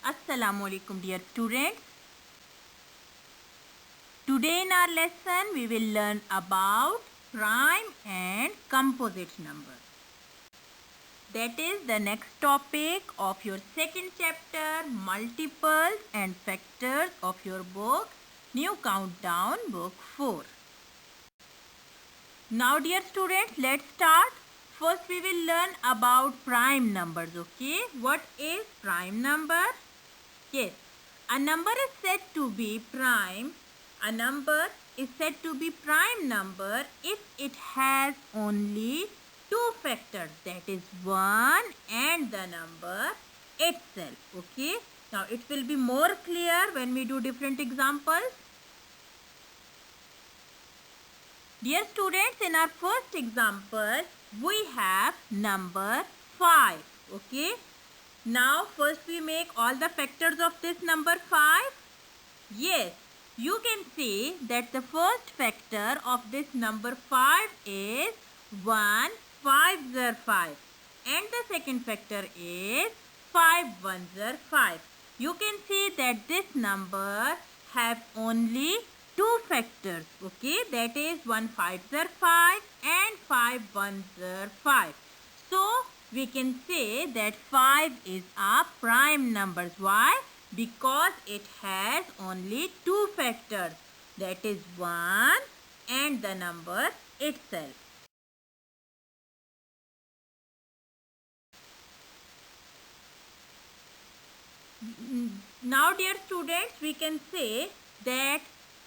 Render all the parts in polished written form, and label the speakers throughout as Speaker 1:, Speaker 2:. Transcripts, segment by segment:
Speaker 1: Assalamu alaikum dear students. Today in our lesson we will learn about prime and composite number. That is the next topic of your second chapter, multiples and factors of your book, New Countdown book 4. Now dear students, let's start. First we will learn about prime numbers, okay? What is prime number? Yes, a number is said to be prime. A number is said to be prime number if it has only two factors, that is 1 and the number itself. Okay. Now it will be more clear when we do different examples. Dear students, in our first example, we have number 5. Okay. Now first we make all the factors of this number 5. Yes, you can see that the first factor of this number 5 is 1, 5s are 5. And the second factor is 5 1s are 5. You can see that this number have only two factors. Okay, that is 1 5s are 5 and 5 1s are 5. So, we can say that 5 is a prime number. Why? Because it has only two factors, that is 1 and the number itself. Now dear students, we can say that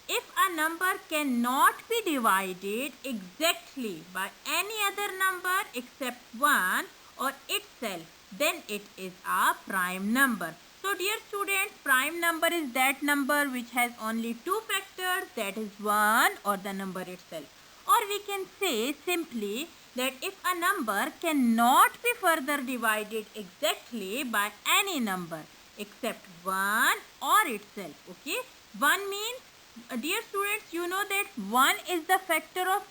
Speaker 1: if a number cannot be divided exactly by any other number except 1 or itself, then it is a prime number. So dear students, prime number is that number which has only two factors, that is 1 or the number itself. Or we can say simply that if a number cannot be further divided exactly by any number except 1 or itself. Okay, 1 means, dear students, you know that 1 is the factor of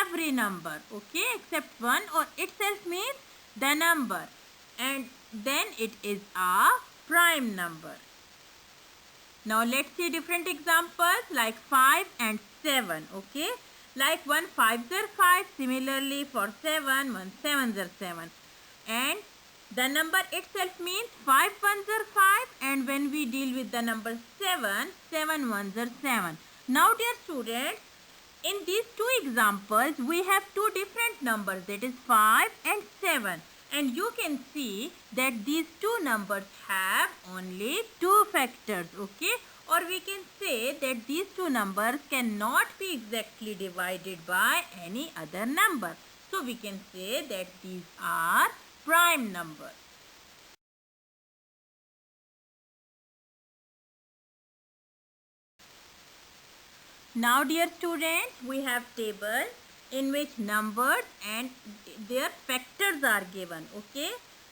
Speaker 1: every number, okay, except 1 or itself means the number, and then it is a prime number. Now let's see different examples like 5 and 7, okay, like 1 5s are 5, similarly for 7 1 7s are 7, and the number itself means 5 1s are 5, and when we deal with the number 7, 7 1s are 7. Now dear students, in these two examples, we have two different numbers, that is 5 and 7. And you can see that these two numbers have only two factors, okay? Or we can say that these two numbers cannot be exactly divided by any other number. So we can say that these are prime numbers. Now dear students, we have table in which numbers and their factors are given. Okay.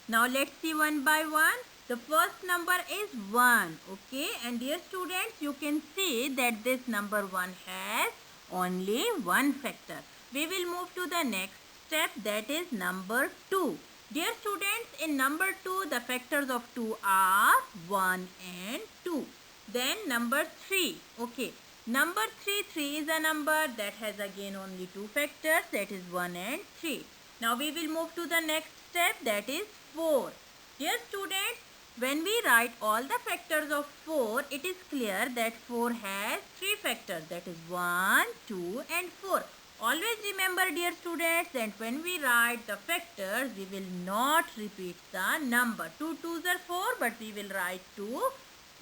Speaker 1: Now let's see one by one. The first number is 1. Okay. And dear students, you can see that this number 1 has only one factor. We will move to the next step, that is number 2. Dear students, in number 2, the factors of 2 are 1 and 2. Then number 3. Okay. Number 3 is a number that has again only two factors, that is 1 and 3. Now we will move to the next step, that is 4. Dear students, when we write all the factors of 4, it is clear that 4 has three factors, that is 1, 2 and 4. Always remember dear students that when we write the factors, we will not repeat the number. 2 2s are 4, but we will write 2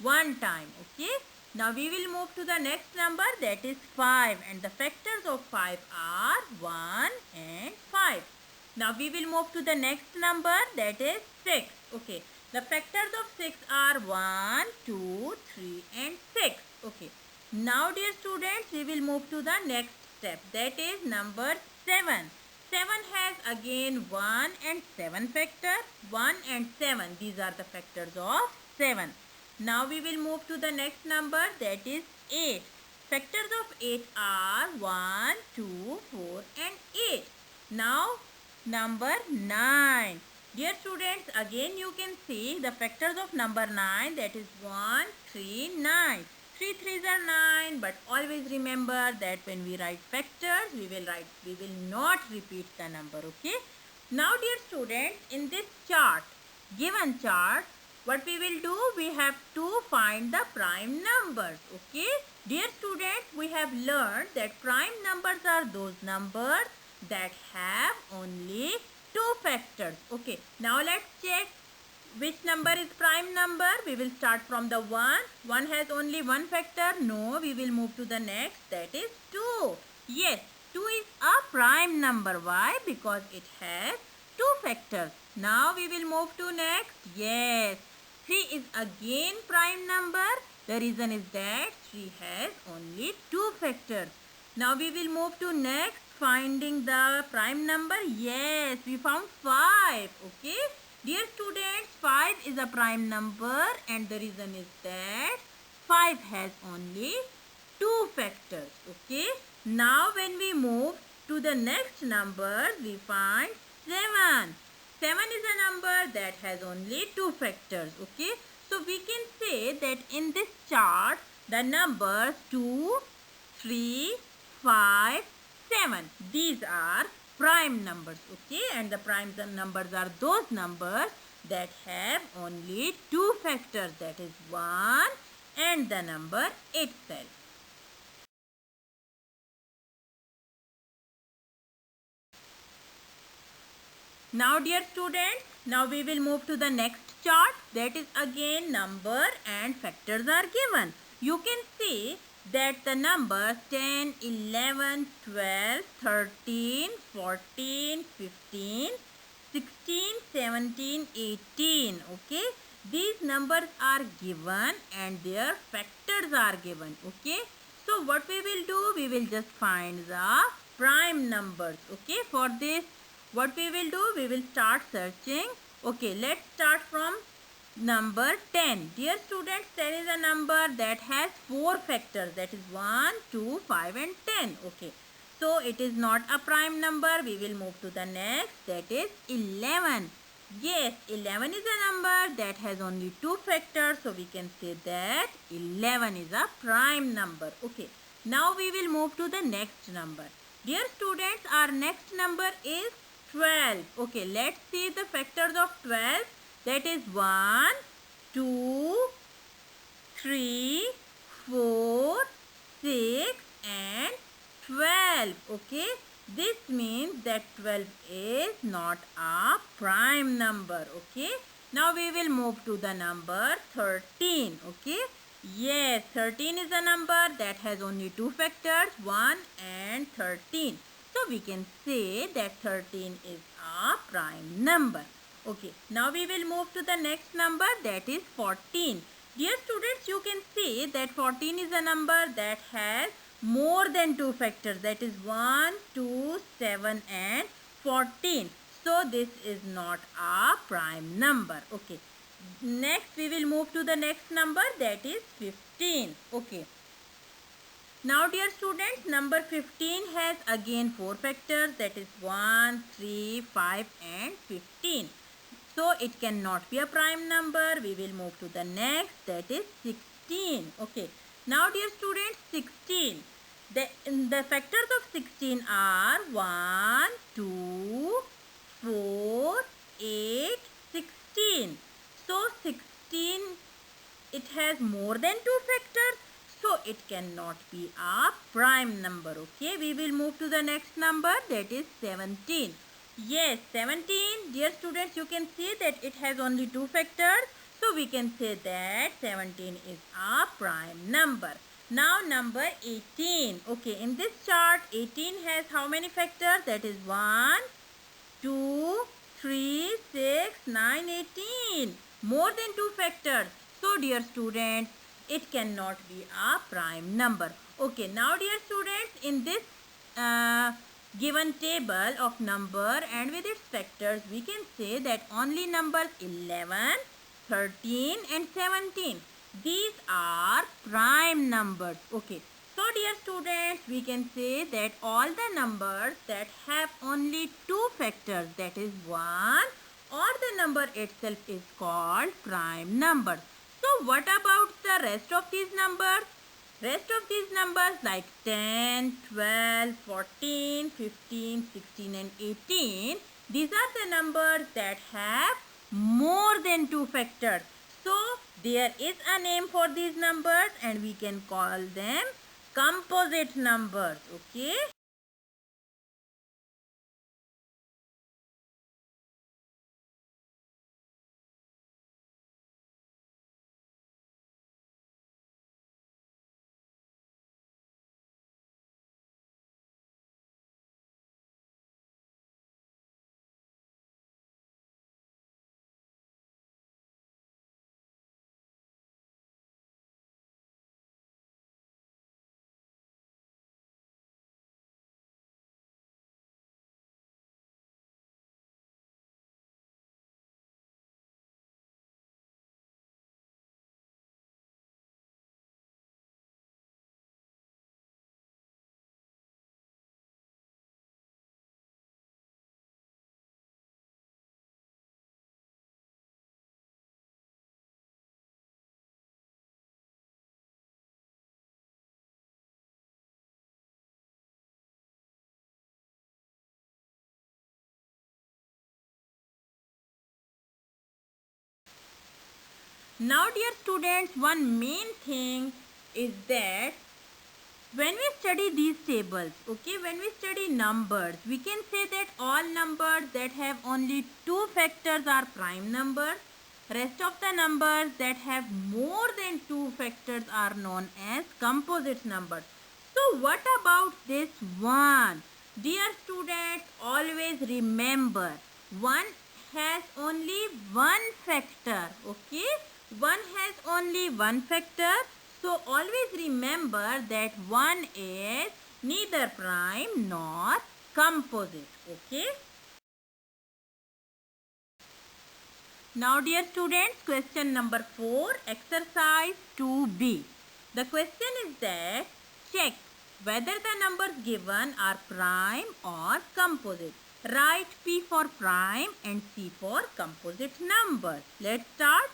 Speaker 1: one time. Okay. Now we will move to the next number, that is 5, and the factors of 5 are 1 and 5. Now we will move to the next number, that is 6. Okay. The factors of 6 are 1, 2, 3 and 6. Okay. Now dear students, we will move to the next step, that is number 7. 7 has again 1 and 7 factor. 1 and 7, these are the factors of 7. Now we will move to the next number, that is 8. Factors of 8 are 1, 2, 4 and 8. Now number 9. Dear students, again you can see the factors of number 9, that is 1, 3, 9. 3 3s are 9, but always remember that when we write factors, we will not repeat the number, okay? Now dear students, in this chart, given chart, what we will do, we have to find the prime numbers, okay? Dear students, we have learned that prime numbers are those numbers that have only two factors. Okay, now let's check which number is prime number. We will start from the 1. 1 has only one factor. No, we will move to the next, that is 2. Yes, 2 is a prime number. Why? Because it has two factors. Now we will move to next. Yes, 3 is again prime number. The reason is that 3 has only two factors. Now we will move to next, finding the prime number. Yes, we found 5. Okay. Dear students, 5 is a prime number, and the reason is that 5 has only two factors. Okay. Now when we move to the next number, we find 7. 7 is a number that has only two factors. Okay. So we can say that in this chart, the numbers 2, 3, 5, 7. These are prime numbers, okay? And the prime numbers are those numbers that have only two factors, that is 1 and the number itself. Now dear students, now we will move to the next chart, that is again number and factors are given. You can see that the numbers 10, 11, 12, 13, 14, 15, 16, 17, 18. Okay. These numbers are given and their factors are given. Okay. So what we will do? We will just find the prime numbers. Okay. For this, what we will do? We will start searching. Okay. Let's start from number 10. Dear students, 10 is a number that has four factors, that is 1, 2, 5 and 10. Okay. So it is not a prime number. We will move to the next, that is 11. Yes, 11 is a number that has only two factors. So we can say that 11 is a prime number. Okay. Now we will move to the next number. Dear students, our next number is 12. Okay, let's see the factors of 12. That is 1, 2, 3, 4, 6 and 12. Okay. This means that 12 is not a prime number. Okay. Now we will move to the number 13. Okay. Yes, 13 is a number that has only two factors, 1 and 13. So we can say that 13 is a prime number. Okay, now we will move to the next number, that is 14. Dear students, you can see that 14 is a number that has more than two factors, that is 1, 2, 7 and 14. So this is not a prime number. Okay. Next we will move to the next number, that is 15. Okay. Now dear students, number 15 has again four factors, that is 1, 3, 5 and 15. So it cannot be a prime number. We will move to the next, that is 16. Okay. Now dear students, 16. The factors of 16 are 1, 2, 4, 8, 16. So 16, it has more than two factors. So it cannot be a prime number. Okay. We will move to the next number, that is 17. Yes, 17. Dear students, you can see that it has only two factors. So we can say that 17 is a prime number. Now number 18. Okay, in this chart, 18 has how many factors? That is 1, 2, 3, 6, 9, 18. More than two factors. So dear students, it cannot be a prime number. Okay, now dear students, in this given table of number and with its factors, we can say that only numbers 11, 13 and 17, these are prime numbers. Okay. So dear students, we can say that all the numbers that have only two factors, that is 1, or the number itself is called prime number. So what about the rest of these numbers? Rest of these numbers like 10, 12, 14, 15, 16 and 18, these are the numbers that have more than two factors. So there is a name for these numbers and we can call them composite numbers. Okay. Now dear students, one main thing is that when we study these tables, okay, when we study numbers, we can say that all numbers that have only two factors are prime numbers. Rest of the numbers that have more than two factors are known as composite numbers. So what about this one? Dear students, always remember, one has only one factor, okay? One has only one factor. So always remember that one is neither prime nor composite, okay? Now dear students, question number 4, exercise 2b. The question is that check whether the numbers given are prime or composite. Write P for prime and C for composite numbers. Let's start.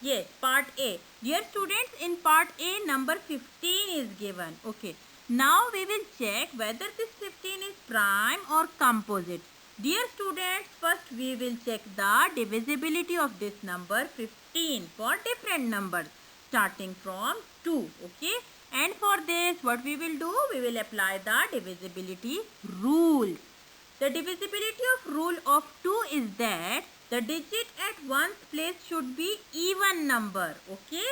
Speaker 1: Yes, part A. Dear students, in part A, number 15 is given. Okay. Now we will check whether this 15 is prime or composite. Dear students, first we will check the divisibility of this number 15 for different numbers starting from 2. Okay. And for this, what we will do? We will apply the divisibility rule. The divisibility of rule of 2 is that the digit at one's place should be even number. Okay.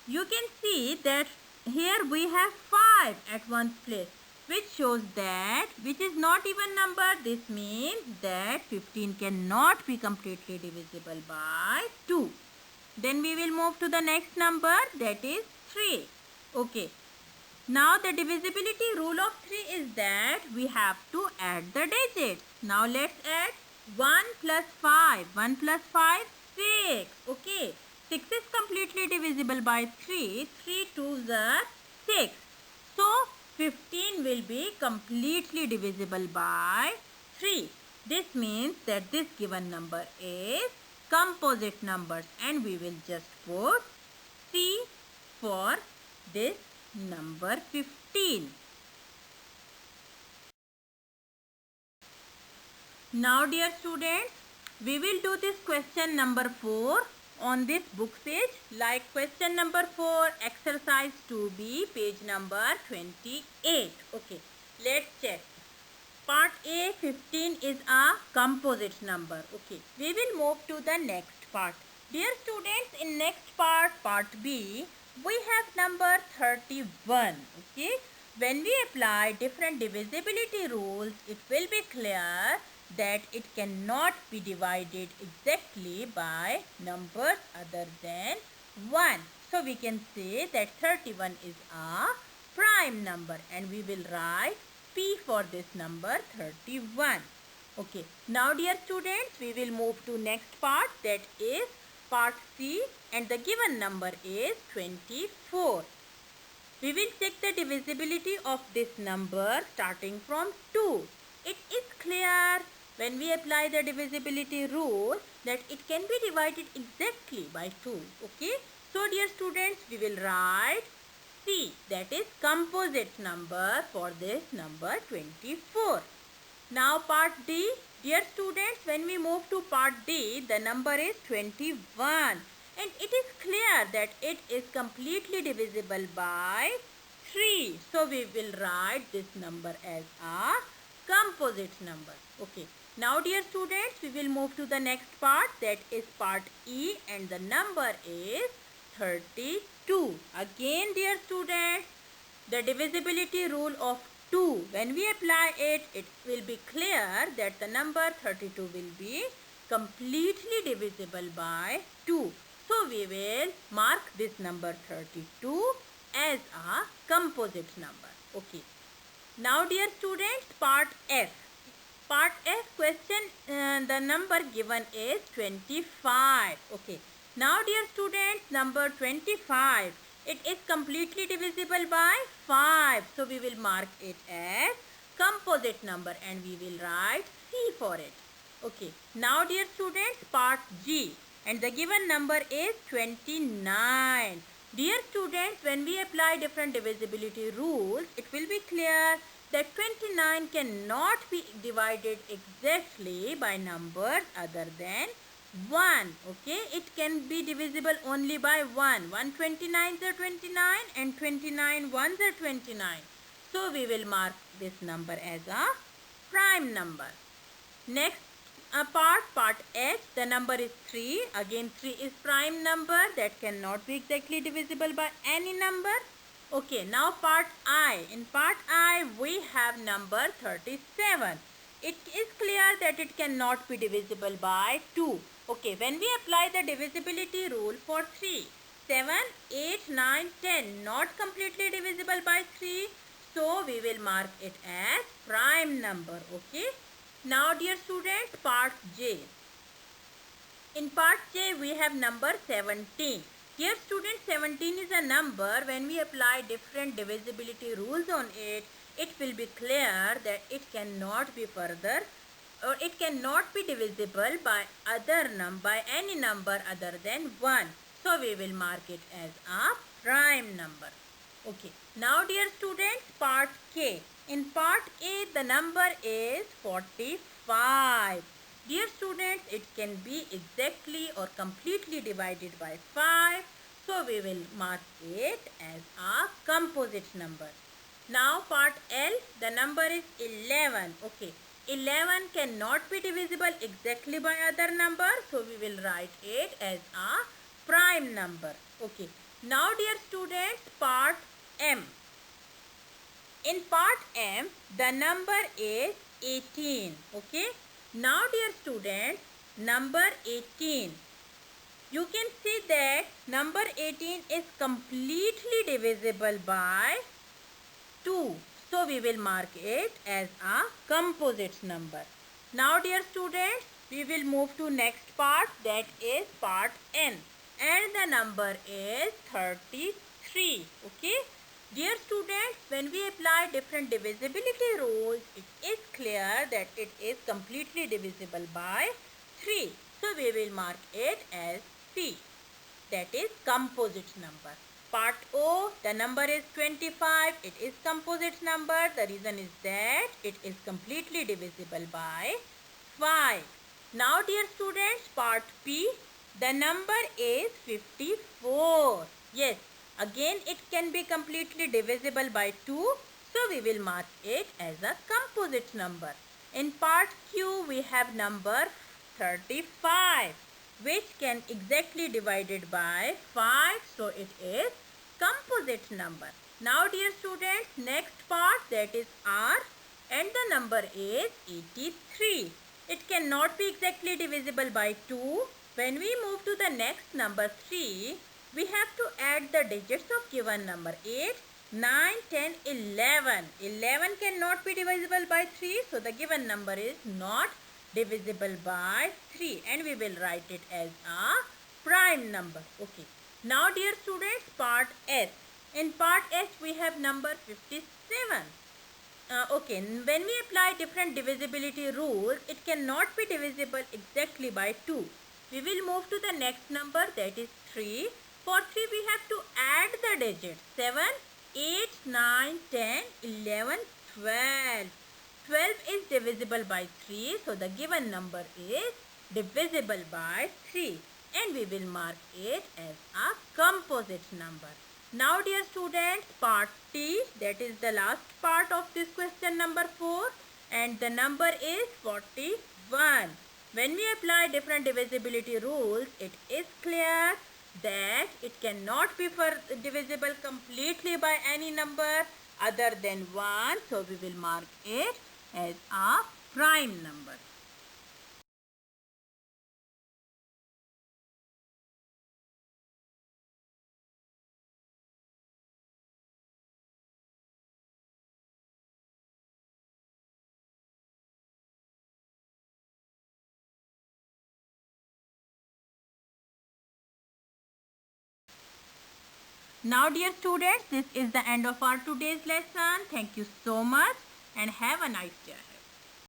Speaker 1: You can see that here we have 5 at one's place, which shows that which is not even number. This means that 15 cannot be completely divisible by 2. Then we will move to the next number, that is 3. Okay. Now the divisibility rule of 3 is that we have to add the digits. Now let's add 1 plus 5. 1 plus 5, 6. Okay. 6 is completely divisible by 3. 3 2s are 6. So 15 will be completely divisible by 3. This means that this given number is composite numbers and we will just put C for this number 15. Now dear students, we will do this question number 4 on this book page, like question number 4, exercise 2b, page number 28. Okay, let's check. Part A, 15 is a composite number. Okay, we will move to the next part. Dear students, in next part, part B, we have number 31. Okay, when we apply different divisibility rules, it will be clear that it cannot be divided exactly by numbers other than 1. So we can say that 31 is a prime number and we will write P for this number 31. Okay, now dear students, we will move to next part, that is part C, and the given number is 24. We will check the divisibility of this number starting from 2. It is clear when we apply the divisibility rule, that it can be divided exactly by 2. Okay. So dear students, we will write C, that is composite number for this number 24. Now part D. Dear students, when we move to part D, the number is 21. And it is clear that it is completely divisible by 3. So we will write this number as a composite number. Okay. Now dear students, we will move to the next part, that is part E, and the number is 32. Again dear students, the divisibility rule of 2, when we apply it, it will be clear that the number 32 will be completely divisible by 2. So we will mark this number 32 as a composite number. Okay. Now dear students, part F. Part F question, the number given is 25. Okay. Now dear students, number 25, it is completely divisible by 5. So we will mark it as composite number and we will write C for it. Okay. Now dear students, part G, and the given number is 29. Dear students, when we apply different divisibility rules, it will be clear that 29 cannot be divided exactly by numbers other than 1. Okay, it can be divisible only by 1. 1 29s are 29 and 29 ones are 29. So we will mark this number as a prime number. Next part H, the number is 3. Again 3 is prime number that cannot be exactly divisible by any number. Okay, now part I. In part I, we have number 37. It is clear that it cannot be divisible by 2. Okay, when we apply the divisibility rule for 3, 7, 8, 9, 10, not completely divisible by 3. So, we will mark it as prime number. Okay. Now, dear students, part J. In part J, we have number 17. Dear students, 17 is a number. When we apply different divisibility rules on it, it will be clear that it cannot be further or it cannot be divisible by any number other than 1. So we will mark it as a prime number. Okay. Now dear students, part K. In part A, the number is 45. Dear students, it can be exactly or completely divided by 5. So we will mark it as a composite number. Now part L, the number is 11. Okay. 11 cannot be divisible exactly by other number. So we will write it as a prime number. Okay. Now dear students, part M. In part M, the number is 18. Okay. Now dear students, number 18. You can see that number 18 is completely divisible by 2. So we will mark it as a composite number. Now dear students, we will move to next part, that is part N. And the number is 33. Okay. Dear students, when we apply different divisibility rules, it is clear that it is completely divisible by 3. So we will mark it as C. That is composite number. Part O, the number is 25. It is composite number. The reason is that it is completely divisible by 5. Now dear students, part P, the number is 54. Yes, again it can be completely divisible by 2. So we will mark it as a composite number. In part Q, we have number 35, which can exactly divided by 5. So it is composite number. Now dear students, next part, that is R, and the number is 83. It cannot be exactly divisible by 2. When we move to the next number 3, we have to add the digits of given number 8, 9, 10, 11. 11 cannot be divisible by 3. So the given number is not divisible by 3. And we will write it as a prime number. Okay. Now dear students, part S. In part S, we have number 57. Okay, when we apply different divisibility rules, it cannot be divisible exactly by 2. We will move to the next number, that is 3. For 3 we have to add the digits 7, 8, 9, 10, 11, 12. 12 is divisible by 3, so the given number is divisible by 3 and we will mark it as a composite number. Now dear students, part T, that is the last part of this question number 4 and the number is 41. When we apply different divisibility rules, it is clear that it cannot be divisible completely by any number other than 1. So we will mark it as a prime number. Now dear students, this is the end of our today's lesson. Thank you so much and have a nice day.